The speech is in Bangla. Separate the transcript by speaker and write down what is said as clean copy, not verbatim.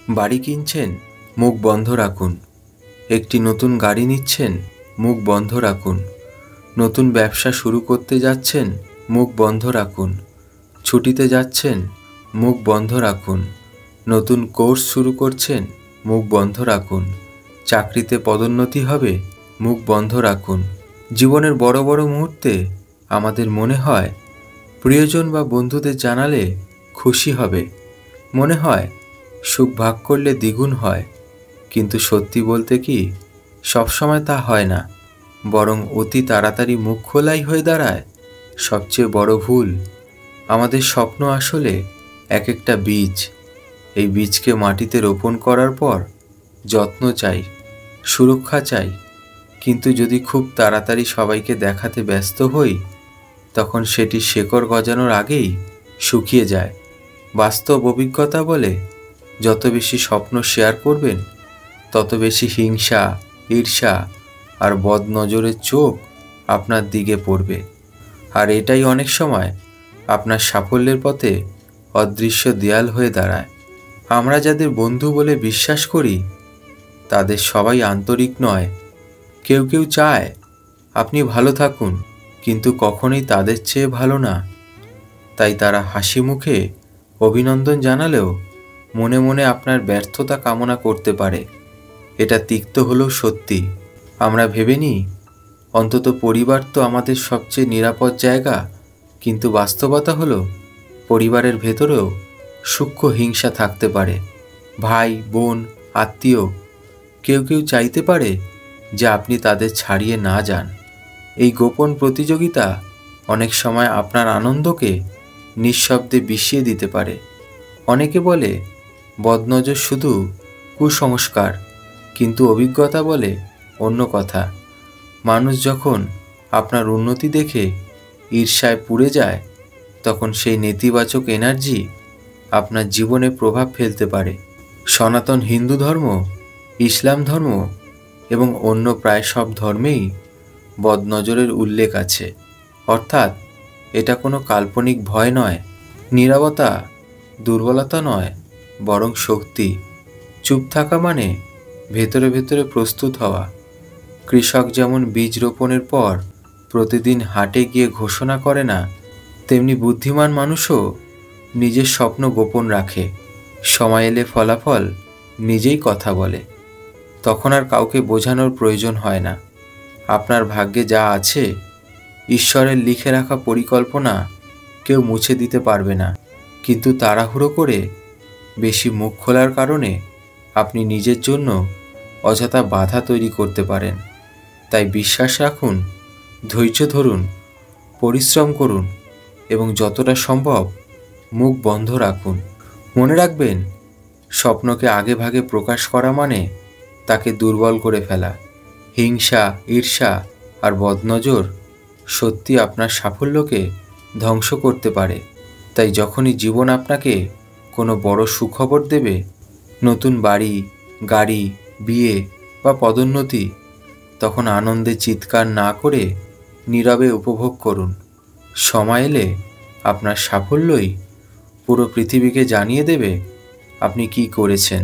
Speaker 1: বাড়ি কিনছেন, মুখ বন্ধ রাখুন। একটি নতুন গাড়ি নিচ্ছেন, মুখ বন্ধ রাখুন। নতুন ব্যবসা শুরু করতে যাচ্ছেন, মুখ বন্ধ রাখুন। ছুটিতে যাচ্ছেন, মুখ বন্ধ রাখুন। নতুন কোর্স শুরু করছেন, মুখ বন্ধ রাখুন। চাকরিতে পদোন্নতি হবে, মুখ বন্ধ রাখুন। জীবনের বড় বড় মুহূর্তে আমাদের মনে হয় প্রিয়জন বা বন্ধুদের জানালে খুশি হবে, মনে হয় সুখ ভাগ করলে দ্বিগুণ হয়। কিন্তু সত্যি বলতে কি, সবসময় তা হয় না, বরং অতি তাড়াতাড়ি মুখ খোলাই হয়ে দাঁড়ায় সবচেয়ে বড় ভুল। আমাদের স্বপ্ন আসলে এক একটা বীজ। এই বীজকে মাটিতে রোপণ করার পর যত্ন চাই, সুরক্ষা চাই। কিন্তু যদি খুব তাড়াতাড়ি সবাইকে দেখাতে ব্যস্ত হই, তখন সেটি শেকড় গজানোর আগেই শুকিয়ে যায়। বাস্তব অভিজ্ঞতা বলে, যত বেশি স্বপ্ন শেয়ার করবেন, তত বেশি হিংসা, ঈর্ষা আর বদনজরের চোখ আপনার দিকে পড়বে। আর এটাই অনেক সময় আপনার সাফল্যের পথে অদৃশ্য দেয়াল হয়ে দাঁড়ায়। আমরা যাদের বন্ধু বলে বিশ্বাস করি, তাদের সবাই আন্তরিক নয়। কেউ কেউ চায় আপনি ভালো থাকুন, কিন্তু কখনোই তাদের চেয়ে ভালো না। তাই তারা হাসি মুখে অভিনন্দন জানালেও মনে মনে আপনার ব্যর্থতা কামনা করতে পারে। এটা তিক্ত হলেও সত্যি। আমরা ভেবে নিই অন্তত পরিবার তো আমাদের সবচেয়ে নিরাপদ জায়গা, কিন্তু বাস্তবতা হলো পরিবারের ভেতরেও সূক্ষ্ম হিংসা থাকতে পারে। ভাই, বোন, আত্মীয় কেউ কেউ চাইতে পারে যে আপনি তাদের ছাড়িয়ে না যান। এই গোপন প্রতিযোগিতা অনেক সময় আপনার আনন্দকে নিঃশব্দে বিষিয়ে দিতে পারে। অনেকে বলে বদনজর শুধু কুসংস্কার, কিন্তু অভিজ্ঞতা বলে অন্য কথা। মানুষ যখন আপনার উন্নতি দেখে ঈর্ষায় পুড়ে যায়, তখন সেই নেতিবাচক এনার্জি আপনার জীবনে প্রভাব ফেলতে পারে। সনাতন হিন্দু ধর্ম, ইসলাম ধর্ম এবং অন্য প্রায় সব ধর্মেই বদনজরের উল্লেখ আছে। অর্থাৎ এটা কোনো কাল্পনিক ভয় নয়, নীরবতা দুর্বলতা নয়, বরং শক্তি। চুপ থাকা মানে ভেতরে ভেতরে প্রস্তুত হওয়া। কৃষক যেমন বীজ রোপণের পর প্রতিদিন হাটে গিয়ে ঘোষণা করে না, তেমনি বুদ্ধিমান মানুষও নিজের স্বপ্ন গোপন রাখে। সময় এলে ফলাফল নিজেই কথা বলে। তখন আর কাউকে বোঝানোর প্রয়োজন হয় না। আপনার ভাগ্যে যা আছে, ঈশ্বরের লিখে রাখা পরিকল্পনা কেউ মুছে দিতে পারবে না। কিন্তু তাড়াহুড়ো করে বেশি মুখ খোলার কারণে আপনি নিজের জন্য অযথা বাধা তৈরি করতে পারেন। তাই বিশ্বাস রাখুন, ধৈর্য ধরুন, পরিশ্রম করুন এবং যতটা সম্ভব মুখ বন্ধ রাখুন। মনে রাখবেন, স্বপ্নকে আগে ভাগে প্রকাশ করা মানে তাকে দুর্বল করে ফেলা। হিংসা, ঈর্ষা আর বদনজর সত্যি আপনার সাফল্যকে ধ্বংস করতে পারে। তাই যখনই জীবন আপনাকে কোনো বড় সুখবর দেবে, নতুন বাড়ি, গাড়ি, বিয়ে বা পদোন্নতি, তখন আনন্দে চিৎকার না করে নীরবে উপভোগ করুন। সময় এলে আপনার সাফল্যই পুরো পৃথিবীকে জানিয়ে দেবে আপনি কি করেছেন।